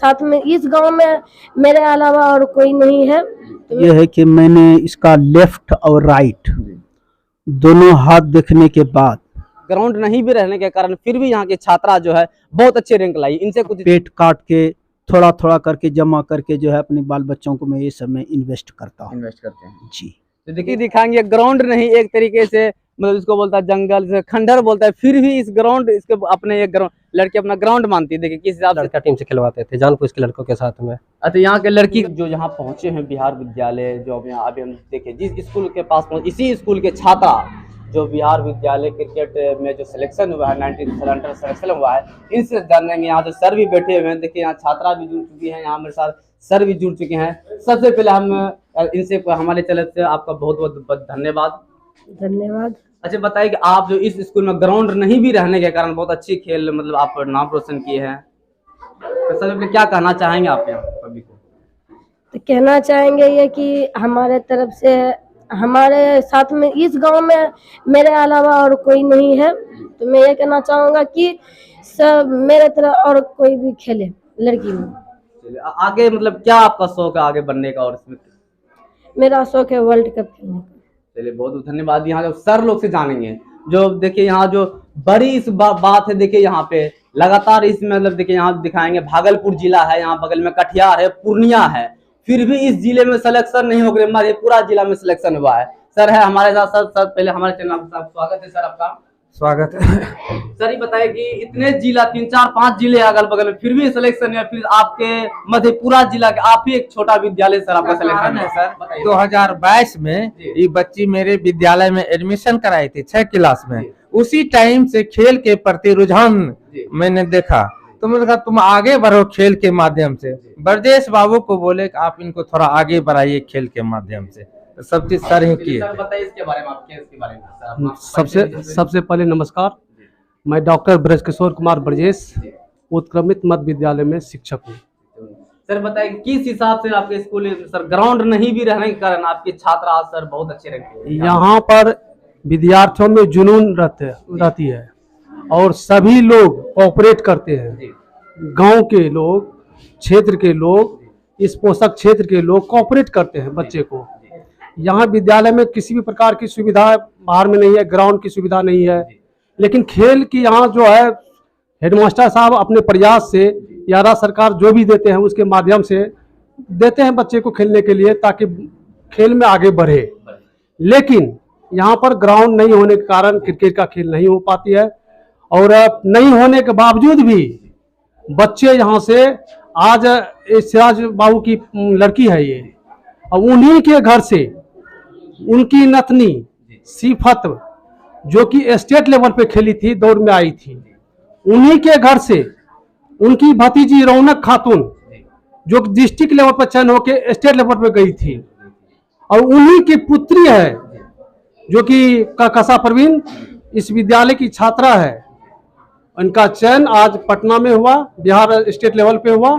साथ में इस गांव में मेरे अलावा और कोई नहीं है। ये है कि मैंने इसका लेफ्ट और राइट दोनों हाथ देखने के बाद ग्राउंड नहीं भी रहने के कारण फिर भी यहाँ के छात्रा जो है बहुत अच्छे रैंक लाई। इनसे कुछ पेट काट के थोड़ा थोड़ा करके जमा करके जो है अपने बाल बच्चों को मैं ये सब में इन्वेस्ट करता हूँ। इन्वेस्ट करते हैं जी। तो देखिए दिखाएंगे ग्राउंड नहीं, एक तरीके से मतलब इसको बोलता है जंगल से खंडर बोलता है, फिर भी इस ग्राउंड इसके अपने एक ग्राउंड लड़की अपना ग्राउंड मानती है। देखिए किस हिसाब से लड़का टीम से खिलवाते थे जानबूझ के लड़कों के साथ में। अच्छा यहाँ के लड़की जो यहाँ पहुंचे हैं बिहार विद्यालय, जो अब यहाँ अभी हम देखे जिस स्कूल के पास पहुंचे, इसी स्कूल के छात्रा जो बिहार विद्यालय क्रिकेट में जो सिलेक्शन हुआ है 19 अंडर सिलेक्शन हुआ है, इनसे जानेंगे। यहाँ जो सर भी बैठे हुए हैं, देखिए यहाँ छात्रा भी जुड़ चुकी हैं, यहाँ मेरे साथ सर भी जुड़ चुके हैं। सबसे पहले हम इनसे हमारे चैनल से आपका बहुत बहुत धन्यवाद। धन्यवाद। अच्छा बताइए कि आप जो इस स्कूल में ग्राउंड नहीं भी रहने के कारण बहुत अच्छी खेल मतलब आप नाम रोशन किए हैं, तो सबसे पहले क्या कहना चाहेंगे आप यहाँ पब्लिक को? तो कहना चाहेंगे ये कि हमारे तरफ से हमारे साथ में इस गांव में मेरे अलावा और कोई नहीं है। तो मैं ये कहना चाहूँगा कि सब मेरे तरह और कोई भी खेले लड़की में। चलिए, आगे मतलब क्या आपका शौक है आगे बढ़ने का? और इसमें मेरा शौक है वर्ल्ड कप खेलने का। चलिए बहुत बहुत धन्यवाद। यहाँ जो सर लोग से जानेंगे जो देखिए यहाँ जो बड़ी इस बात है, देखिए यहाँ पे लगातार इसमें मतलब देखिए यहाँ दिखाएंगे भागलपुर जिला है, यहाँ बगल में कटिहार है, पूर्णिया है, फिर भी इस जिले में सिलेक्शन नहीं हो गए, मधेपुरा जिला में सिलेक्शन हुआ है। सर है हमारे साथ। सर पहले हमारे चैनल पर स्वागत है। सर आपका स्वागत है। सर ये बताइए कि इतने जिला 3 4 5 जिले अगल बगल में फिर भी सिलेक्शन है, फिर आपके मधेपुरा जिला के आप ही एक छोटा विद्यालय सर आपका सिलेक्शन है सर 2022 में ये बच्ची मेरे विद्यालय में एडमिशन कराई थी 6 क्लास में। उसी टाइम से खेल के प्रति रुझान मैंने देखा, तो मैंने कहा तुम आगे बढ़ो खेल के माध्यम से। ब्रजेश बाबू को बोले कि आप इनको थोड़ा आगे बढ़ाइए खेल के माध्यम से, सब चीज सर ही किए। सर बताइए इसके बारे में, आप खेल के बारे में सर अपना सबसे पहले नमस्कार। मैं डॉक्टर ब्रजकिशोर कुमार ब्रजेश उत्क्रमित मध्य विद्यालय में शिक्षक हूँ। सर बताइए किस हिसाब से आपके स्कूल में सर ग्राउंड नहीं भी रहने के कारण आपके छात्र आज सर बहुत अच्छे रहे हैं? यहाँ पर विद्यार्थियों में जुनून रहती है और सभी लोग कोऑपरेट करते हैं। गांव के लोग, क्षेत्र के लोग, इस पोषक क्षेत्र के लोग कोऑपरेट करते हैं बच्चे को। यहाँ विद्यालय में किसी भी प्रकार की सुविधा बाहर में नहीं है, ग्राउंड की सुविधा नहीं है, लेकिन खेल की यहाँ जो है हेडमास्टर साहब अपने प्रयास से या राज्य सरकार जो भी देते हैं उसके माध्यम से देते हैं बच्चे को खेलने के लिए, ताकि खेल में आगे बढ़े। लेकिन यहाँ पर ग्राउंड नहीं होने के कारण क्रिकेट का खेल नहीं हो पाती है, और नहीं होने के बावजूद भी बच्चे यहाँ से आज सिराज बाबू की लड़की है ये, और उन्हीं के घर से उनकी नतनी सिफत जो कि स्टेट लेवल पे खेली थी, दौड़ में आई थी, उन्हीं के घर से उनकी भतीजी रौनक खातून जो डिस्ट्रिक्ट लेवल पर चयन होकर स्टेट लेवल पे गई थी, और उन्हीं की पुत्री है जो कि कसा परवीन इस विद्यालय की छात्रा है। उनका चयन आज पटना में हुआ, बिहार स्टेट लेवल पे हुआ।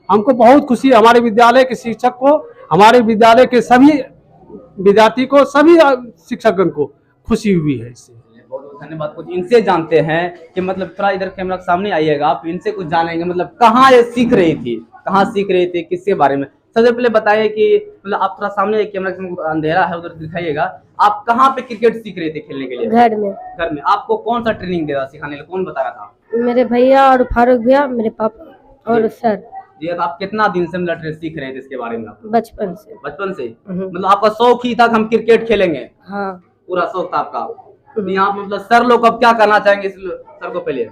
हमको बहुत खुशी, हमारे विद्यालय के शिक्षक को, हमारे विद्यालय के सभी विद्यार्थी को, सभी शिक्षकगण को खुशी हुई है इससे। बहुत बहुत धन्यवाद। कुछ इनसे जानते हैं कि मतलब थोड़ा इधर कैमरा के सामने आइएगा आप, इनसे कुछ जानेंगे मतलब कहाँ ये सीख रही थी, कहाँ सीख रही थी, किसके बारे में। सबसे पहले बताइए कि मतलब आप थोड़ा सामने कैमरा के अंधेरा है उधर दिखाइएगा, आप कहाँ पे क्रिकेट सीख रहे थे खेलने के लिए? घर में। घर में। आपको कौन सा ट्रेनिंग दे रहा सिखाने के लिए, कौन बता रहा था? मेरे भैया और फारूक भैया, मेरे पापा और सर। जी आप कितना दिन से मतलब सीख रहे थे इसके बारे में? आप बचपन से। बचपन से मतलब आपका शौक ही था कि हम क्रिकेट खेलेंगे? हाँ पूरा शौक था आपका। तो यहाँ मतलब सर लोग अब क्या करना चाहेंगे इस सर को? पहले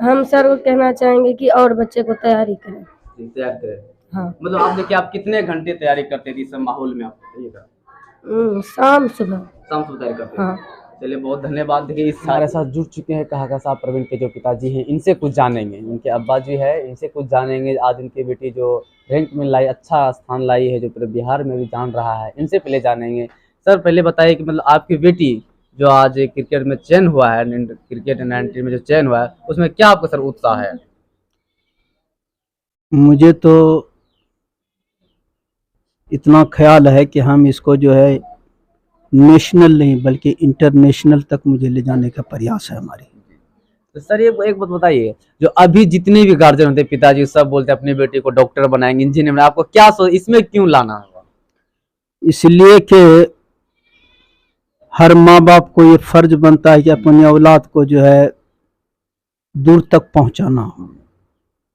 हम सर को कहना चाहेंगे कि और बच्चे को तैयारी करें। तैयार करें। हाँ मतलब आप देखिए आप कितने घंटे तैयारी करते थे इस माहौल में? आप शाम सुबह तैयारी करते हाँ। चलिए बहुत धन्यवाद। देखिए इस हमारे साथ जुड़ चुके हैं कहा साहब प्रवीण के जो पिताजी हैं, इनसे कुछ जानेंगे। इनके अब्बा जी है, इनसे कुछ जानेंगे। आज इनकी बेटी जो रैंक में लाई, अच्छा स्थान लाई है, जो पूरे बिहार में भी जान रहा है, इनसे पहले जानेंगे। सर पहले बताइए कि मतलब आपकी बेटी जो आज क्रिकेट में चयन हुआ है, क्रिकेट 90 में जो चयन हुआ है, उसमें क्या आपका सर उत्साह है? मुझे तो इतना ख्याल है कि हम इसको जो है नेशनल नहीं बल्कि इंटरनेशनल तक मुझे ले जाने का प्रयास है हमारी। तो सर ये एक बात बताइए, जो अभी जितने भी गार्जियन होते हैं, पिताजी सब बोलते हैं अपनी बेटी को डॉक्टर बनाएंगे, इंजीनियर बनाएंगे, आपको क्या सोच, इसमें क्यों लाना हुआ? इसलिए कि हर माँ बाप को ये फर्ज बनता है कि अपनी औलाद को जो है दूर तक पहुंचाना।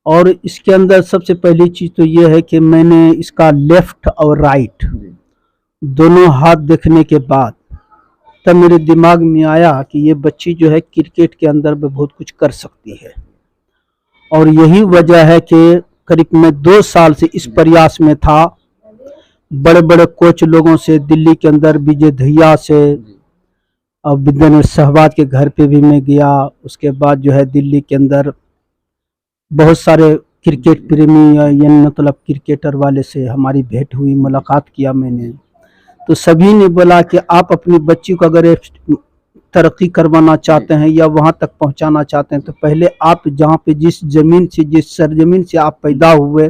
और इसके अंदर सबसे पहली चीज़ तो ये है कि मैंने इसका लेफ्ट और राइट दोनों हाथ देखने के बाद तब मेरे दिमाग में आया कि ये बच्ची जो है क्रिकेट के अंदर में बहुत कुछ कर सकती है। और यही वजह है कि करीब मैं 2 साल से इस प्रयास में था। बड़े बड़े कोच लोगों से, दिल्ली के अंदर विजय दहिया से और विद्यानंद सहवाग के घर पे भी मैं गया। उसके बाद जो है दिल्ली के अंदर बहुत सारे क्रिकेट प्रेमी या मतलब क्रिकेटर वाले से हमारी भेंट हुई, मुलाकात किया मैंने। तो सभी ने बोला कि आप अपनी बच्ची को अगर तरक्की करवाना चाहते हैं या वहाँ तक पहुँचाना चाहते हैं तो पहले आप जहाँ पे जिस सरजमीन से आप पैदा हुए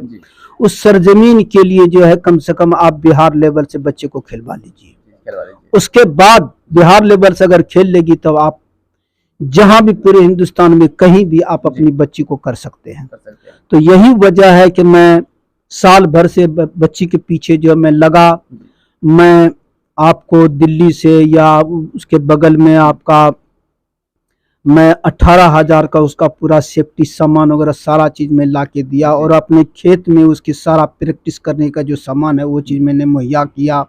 उस सरजमीन के लिए जो है कम से कम आप बिहार लेवल से बच्चे को खिलवा लीजिए। उसके बाद बिहार लेवल से अगर खेल लेगी तो आप जहां भी पूरे हिंदुस्तान में कहीं भी आप अपनी बच्ची को कर सकते हैं। तो यही वजह है कि मैं साल भर से बच्ची के पीछे जो मैं लगा। मैं आपको दिल्ली से या उसके बगल में आपका मैं 18,000 का उसका पूरा सेफ्टी सामान वगैरह सारा चीज़ में ला के दिया और अपने खेत में उसकी सारा प्रैक्टिस करने का जो सामान है वो चीज़ मैंने मुहैया किया।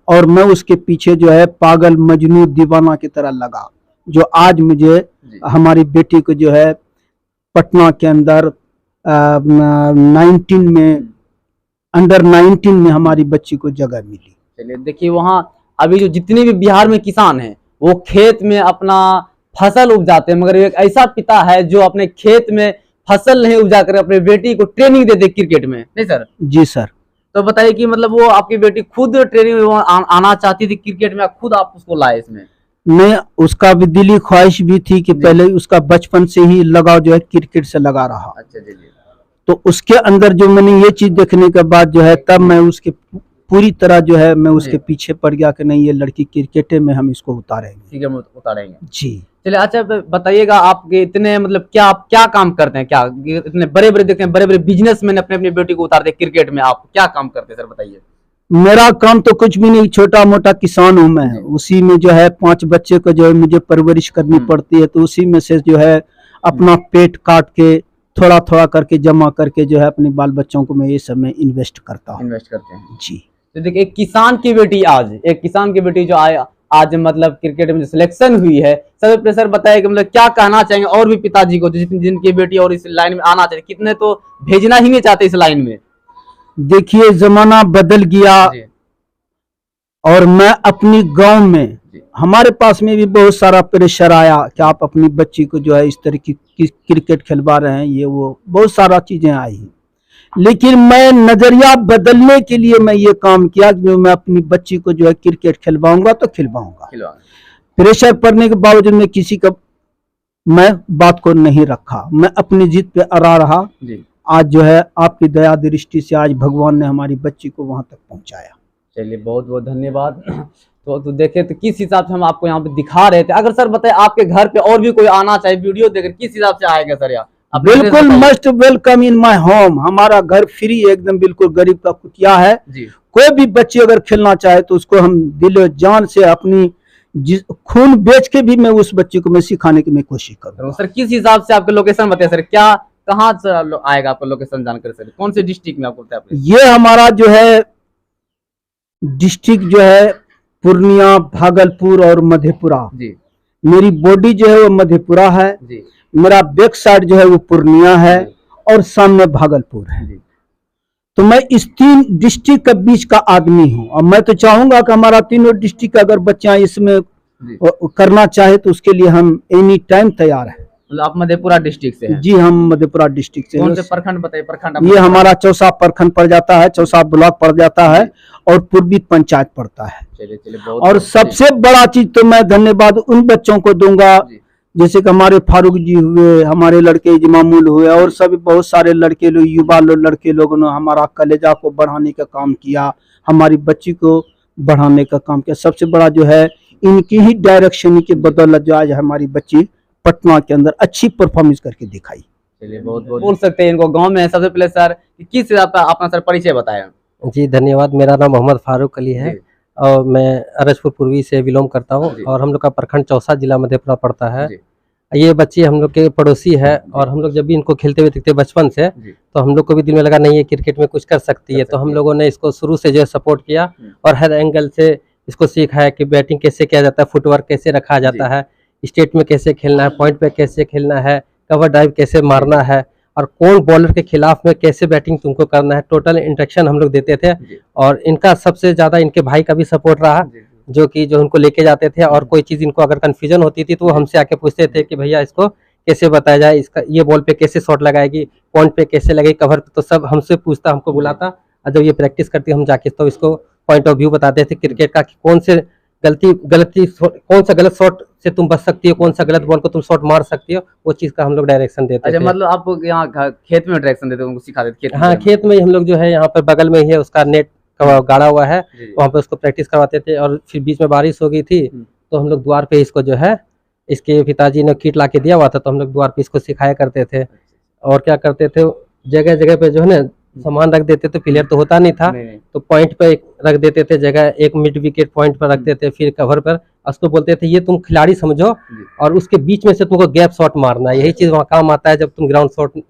और मैं उसके पीछे जो है पागल मजनू दीवाना की तरह लगा, जो आज मुझे हमारी बेटी को जो है पटना के अंदर 19 में अंडर 19 में हमारी बच्ची को जगह मिली। चलिए देखिए, वहाँ अभी जो जितने भी बिहार में किसान हैं वो खेत में अपना फसल उपजाते हैं, मगर एक ऐसा पिता है जो अपने खेत में फसल नहीं उपजा कर अपने बेटी को ट्रेनिंग देते क्रिकेट में, नहीं सर? जी सर। तो बताइए कि मतलब वो आपकी बेटी खुद ट्रेनिंग में आना चाहती थी क्रिकेट में, खुद आप उसको लाए इसमें? नहीं, उसका भी दिली ख्वाहिश भी थी कि पहले उसका बचपन से ही लगाव जो है क्रिकेट से लगा रहा। अच्छा जी। तो उसके अंदर जो मैंने ये चीज देखने के बाद जो है तब मैं उसके पूरी तरह जो है मैं उसके पीछे पड़ गया कि नहीं ये लड़की क्रिकेट में हम इसको उतारेंगे। ठीक है, उतारेंगे जी। चलिए, अच्छा बताइएगा, आपके इतने मतलब क्या काम करते हैं, क्या इतने बड़े बड़े देखते हैं, बड़े बड़े बिजनेसमैन अपने अपनी बेटी को उतारते हैं क्रिकेट में, आप क्या काम करते हैं सर बताइए? मेरा काम तो कुछ भी नहीं, छोटा मोटा किसान हूँ मैं। उसी में जो है 5 बच्चे को जो है मुझे परवरिश करनी पड़ती है, तो उसी में से जो है अपना पेट काट के थोड़ा थोड़ा करके जमा करके जो है अपने बाल बच्चों को मैं ये सब में इन्वेस्ट करता हूँ। इन्वेस्ट करते हैं जी। तो देखिए, एक किसान की बेटी जो आज मतलब क्रिकेट में जो सिलेक्शन हुई है, सब सर बताइए कि मतलब क्या कहना चाहेंगे और भी पिताजी को जिनकी बेटी और इस लाइन में आना चाहिए, कितने तो भेजना ही नहीं चाहते इस लाइन में। देखिए, जमाना बदल गया और मैं अपनी गांव में हमारे पास में भी बहुत सारा प्रेशर आया कि आप अपनी बच्ची को जो है इस तरह की क्रिकेट खिलवा रहे हैं, ये वो बहुत सारा चीजें आई। लेकिन मैं नजरिया बदलने के लिए मैं ये काम किया कि मैं अपनी बच्ची को जो है क्रिकेट खिलवाऊंगा तो खिलवाऊंगा। प्रेशर पड़ने के बावजूद मैं किसी का मैं बात को नहीं रखा, मैं अपनी जिद पे अड़ा रहा। आज जो है आपकी दया दृष्टि से आज भगवान ने हमारी बच्ची को वहां तक पहुंचाया। चलिए, बहुत बहुत धन्यवाद। तो देखे तो किस हिसाब से हम आपको यहाँ पे दिखा रहे थे। अगर सर बताए आपके घर पे और भी कोई आना चाहे वीडियो देखकर, किस हिसाब से आएगा सर यहाँ? बिल्कुल must welcome in my home. हमारा घर फ्री एकदम बिल्कुल गरीब का कुटिया है जी। कोई भी बच्चे अगर खेलना चाहे तो उसको हम दिल जान से अपनी खून बेच के भी मैं उस बच्चे को मैं सिखाने की मैं कोशिश करूँ। सर किस हिसाब से आपके लोकेशन बताइए सर, क्या कहाँ से आएगा आपका लोकेशन जानकारी सर, कौन से डिस्ट्रिक्ट में आपको बताया? ये हमारा जो है डिस्ट्रिक्ट जो है पूर्णिया, भागलपुर और मधेपुरा जी। मेरी बॉडी जो है वो मधेपुरा है जी। मेरा बैक साइड जो है वो पूर्णिया है और सामने भागलपुर है जी। तो मैं इस 3 डिस्ट्रिक्ट के बीच का आदमी हूँ और मैं तो चाहूंगा कि हमारा तीनों डिस्ट्रिक्ट का अगर बच्चा इसमें करना चाहे तो उसके लिए हम एनी टाइम तैयार है। आप मधेपुरा डिस्ट्रिक्ट से हैं? जी, हम मधेपुरा डिस्ट्रिक्ट से। कौन से प्रखंड बताइए? प्रखंड ये हमारा चौसा प्रखंड पड़ जाता है, चौसा ब्लॉक पड़ जाता है और पूर्वी पंचायत पड़ता है। चलिए, और सबसे बड़ा चीज तो मैं धन्यवाद उन बच्चों को दूंगा जैसे कि हमारे फारूक जी हुए, हमारे लड़के इजमामुल हुए और सभी बहुत सारे लड़के लोग, युवा लड़के लोगों ने हमारा कलेजा को बढ़ाने का काम किया, हमारी बच्ची को बढ़ाने का काम किया। सबसे बड़ा जो है इनकी ही डायरेक्शन की बदौलत जो आज हमारी बच्ची पटना के अंदर अच्छी परफॉर्मेंस करके दिखाई। चलिए बहुत बहुत बोल सकते हैं इनको गांव में। सबसे पहले सर किस हिसाब से अपना सर परिचय बताएं। जी धन्यवाद। मेरा नाम मोहम्मद फारूक अली है और मैं अरजपुर पूर्वी से बिलोंग करता हूँ और हम लोग का प्रखंड चौसा जिला मधेपुरा पड़ता है। ये बच्चे हम लोग के पड़ोसी है और हम लोग जब भी इनको खेलते हुए दिखते बचपन से तो हम लोग को भी दिल में लगा नहीं ये क्रिकेट में कुछ कर सकती है, तो हम लोगों ने इसको शुरू से जो है सपोर्ट किया और हर एंगल से इसको सिखाया कि बैटिंग कैसे किया जाता है, फुटवर्क कैसे रखा जाता है, स्टेट में कैसे खेलना है, पॉइंट पे कैसे खेलना है, कवर ड्राइव कैसे मारना है और कौन बॉलर के खिलाफ में कैसे बैटिंग तुमको करना है। टोटल इंस्ट्रक्शन हम लोग देते थे और इनका सबसे ज्यादा इनके भाई का भी सपोर्ट रहा जो उनको लेके जाते थे और कोई चीज इनको अगर कंफ्यूजन होती थी तो वो हमसे आके पूछते थे कि भैया इसको कैसे बताया जाए, इसका ये बॉल पे कैसे शॉट लगाएगी, पॉइंट पे कैसे लगेगी, कवर पे, तो सब हमसे पूछता, हमको बुलाता और जब ये प्रैक्टिस करती हम जाके तो इसको पॉइंट ऑफ व्यू बताते थे क्रिकेट का कि कौन से कौन सा गलत शॉट से तुम बच सकती हो, कौन सा गलत बॉल को तुम शॉट मार सकती हो, वो चीज का हम लोग डायरेक्शन देते थे। मतलब आप यहाँ खेत में डायरेक्शन देते उनको सिखाते थे? हाँ खेत में हम लोग जो है यहाँ पर बगल में ही है उसका नेट गाड़ा हुआ है, वहाँ पे उसको प्रैक्टिस करवाते थे और फिर बीच में बारिश हो गई थी तो हम लोग द्वार पे इसको जो है इसके पिताजी ने किट ला के दिया हुआ था तो हम लोग द्वार पे इसको सिखाया करते थे। और क्या करते थे जगह जगह पे जो है ना सामान रख देते थे, प्लेयर तो होता नहीं था तो पॉइंट पे रख देते थे जगह, एक मिड विकेट पॉइंट पर रख देते, फिर कवर पर उसको बोलते थे ये तुम खिलाड़ी समझो और उसके बीच में से तुमको गैप शॉट मारना है, यही चीज वहाँ काम आता है। जब तुम ग्राउंड शॉट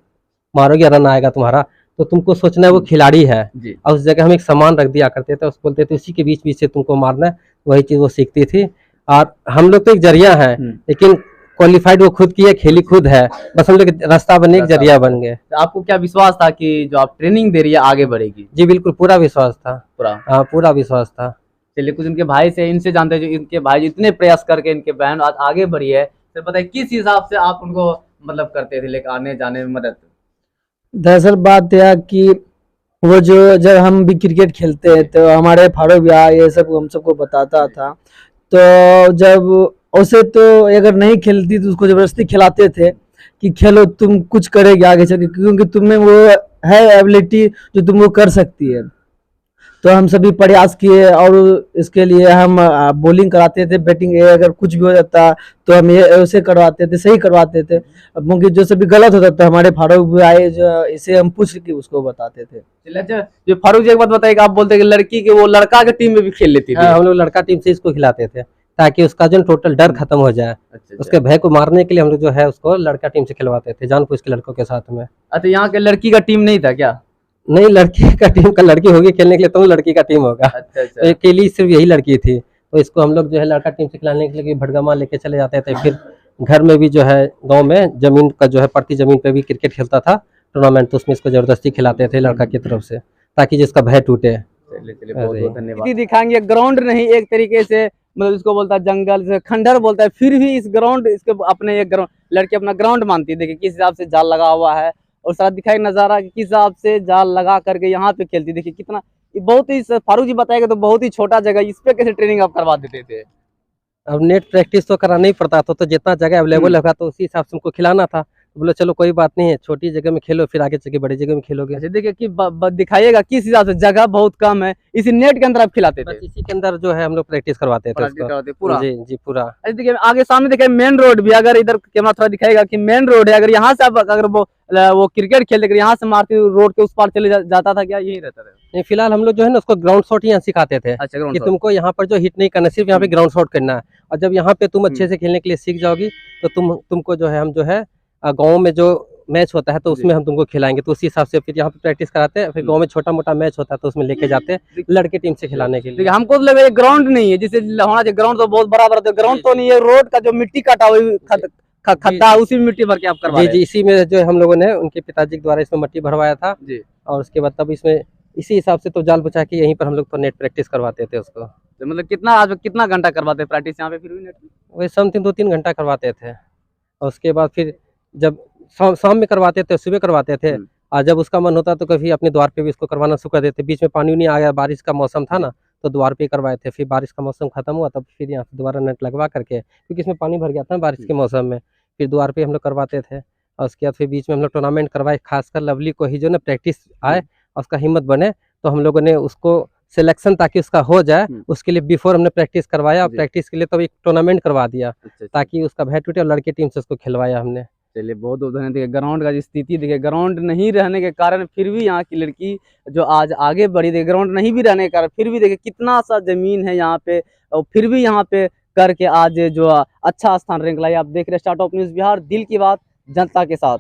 मारोगे रन आएगा तुम्हारा तो तुमको सोचना है वो खिलाड़ी है और उस जगह हम एक सामान रख दिया करते थे, उसको बोलते थे उसी के बीच बीच से तुमको मारना है, वही चीज वो सीखती थी। और हम लोग तो एक जरिया है लेकिन क्वालिफाइड वो खुद की है, खेली खुद है, बस हम लोग रास्ता बनने एक जरिया बन गए। तो आपको क्या विश्वास था कि जो आप ट्रेनिंग दे रही है आगे बढ़ेगी? जी बिल्कुल पूरा विश्वास था, हाँ पूरा विश्वास था। चलिए कुछ इनके भाई से इनसे जानते हैं जो इनके भाई इतने प्रयास करके इनके बहन आज आगे बढ़ी है, तो बताइए किस हिसाब से आप उनको मतलब करते थे लेकर आने जाने में मदद? दरअसल बात यह कि वो जो जब हम भी क्रिकेट खेलते हैं तो हमारे फारूक भैया ये सब हम सबको बताता था, तो जब उसे तो अगर नहीं खेलती तो उसको जबरदस्ती खिलाते थे कि खेलो तुम कुछ करेगी आगे चल के, क्योंकि तुम्हें वो है एबिलिटी जो तुम वो कर सकती है। तो हम सभी प्रयास किए और इसके लिए हम बॉलिंग कराते थे, बैटिंग अगर कुछ भी हो जाता तो हम ये उसे करवाते थे, सही करवाते थे, क्योंकि जो सभी गलत होता था हमारे फारूक भी आए जो इसे हम पूछ के उसको बताते थे। जो फारूक जी एक बात बताइए, आप बोलते हैं कि लड़की के वो लड़का के टीम में भी खेल लेती थी? हम लोग लड़का टीम से इसको खिलाते थे ताकि उसका जो टोटल डर खत्म हो जाए। उसके भय को मारने के लिए हम लोग जो है उसको लड़का टीम से खिलवाते थे जानबूझ के लड़कों के साथ में। अच्छा यहाँ के लड़की का टीम नहीं था क्या? नहीं लड़की का टीम का लड़की होगी खेलने के लिए तो लड़की का टीम होगा। अच्छा। तो अकेली सिर्फ यही लड़की थी तो इसको हम लोग जो है लड़का टीम से खिलाने के लिए भटगामा लेके चले जाते थे। फिर घर में भी जो है गांव में जमीन का जो है पड़ती जमीन पे भी क्रिकेट खेलता था टूर्नामेंट, तो उसमें इसको जबरदस्ती खिलाते थे लड़का की तरफ से ताकि जिसका भय टूटे। बहुत धन्यवाद। दिखाएंगे ग्राउंड नहीं एक तरीके से मतलब इसको बोलता है जंगल से खंडर बोलता है, फिर भी इस ग्राउंड इसके अपने एक ग्राउंड लड़की अपना ग्राउंड मानती है। देखिए किस हिसाब से जाल लगा हुआ है और साथ दिखाई नजारा किस हिसाब से जाल लगा करके यहाँ पे खेलती। देखिए कितना बहुत ही फारूक जी बताएगा तो बहुत ही छोटा जगह, इस पे कैसे ट्रेनिंग आप करवा देते थे? अब नेट प्रैक्टिस तो कराना ही पड़ता था तो जितना जगह अवेलेबल होगा तो उसी हिसाब से उनको खिलाना था। तो बोले चलो कोई बात नहीं है, छोटी जगह में खेलो फिर आगे चल के बड़ी जगह में खेलोगे। अच्छा देखिए कि दिखाइएगा किस हिसाब से जगह बहुत कम है, इसी नेट के अंदर आप खिलाते थे? इसी के अंदर जो है हम लोग प्रैक्टिस करवाते थे पूरा? जी पूरा। अच्छा देखिए आगे सामने देखिए मेन रोड भी, अगर इधर कैमरा थोड़ा दिखाएगा कि मेन रोड है, अगर यहाँ से आप अगर वो क्रिकेट खेलते अगर यहाँ से मारते रोड के उस पार चले जाता था क्या यही रहता था? नहीं फिलहाल हम लोग जो है ना उसको ग्राउंड शॉट यहाँ सिखाते थे। अच्छा कि तुमको यहाँ पर जो हिट नहीं करना, सिर्फ यहाँ पे ग्राउंड शॉट करना है और जब यहाँ पे तुम अच्छे से खेलने के लिए सीख जाओगी तो तुमको जो है हम जो है गाँव में जो मैच होता है तो उसमें हम तुमको खिलाएंगे। तो उसी हिसाब से फिर यहाँ पे प्रैक्टिस कराते हैं, फिर गांव में छोटा मोटा मैच होता है तो उसमें लेके जाते हैं लड़के टीम से खिलाने के लिए। हमको तो लगा ग्राउंड नहीं है जिसे होना चाहिए, ग्राउंड तो बहुत बड़ा बड़ा ग्राउंड तो नहीं है, रोड का जो मिट्टी काटा हुई खड्डा उसी में मिट्टी भर के आप करवा? जी इसी में जो हम लोगों ने उनके पिताजी के द्वारा इसमें मिट्टी भरवाया था जी, और उसके बाद तब इसमें इसी हिसाब से तो जाल बचा के यहीं पर हम लोग तो नेट प्रैक्टिस करवाते थे उसको। तो मतलब कितना घंटा करवाते प्रैक्टिस यहाँ पे फिर भी नेट में? वही समथिंग 2-3 घंटा करवाते थे और उसके बाद फिर जब शाम में करवाते थे, सुबह करवाते थे और जब उसका मन होता तो कभी अपने द्वार पे भी इसको करवाना शुरू कर देते। बीच में पानी नहीं आया, बारिश का मौसम था ना तो द्वार पे करवाए थे, फिर बारिश का मौसम खत्म हुआ तब फिर यहाँ से दोबारा नेट लगवा करके, क्योंकि इसमें पानी भर गया था बारिश के मौसम में, फिर द्वार पे हम लोग करवाते थे। और उसके बाद फिर बीच में हम लोग टूर्नामेंट करवाए, खासकर लवली को ही जो ना प्रैक्टिस आए और उसका हिम्मत बने तो हम लोगों ने उसको सिलेक्शन ताकि उसका हो जाए, हम्म। उसके लिए बिफोर हमने प्रैक्टिस करवाया और जी। प्रैक्टिस के लिए तो एक टूर्नामेंट करवा दिया अच्छा, ताकि उसका भय टूटे और लड़के टीम से उसको खिलवाया हमने। चलिए बहुत बहुत धन्यवाद। देखिए ग्राउंड का जो स्थिति देखिए, ग्राउंड नहीं रहने के कारण फिर भी यहाँ की लड़की जो आज आगे बढ़ी, देखिए ग्राउंड नहीं भी रहने के कारण फिर भी देखिए कितना सा जमीन है यहाँ पे, और फिर भी यहाँ पे करके आज जो अच्छा स्थान रैंक लाई। आप देख रहे हैं स्टार्ट ऑफ न्यूज़ बिहार, दिल की बात जनता के साथ।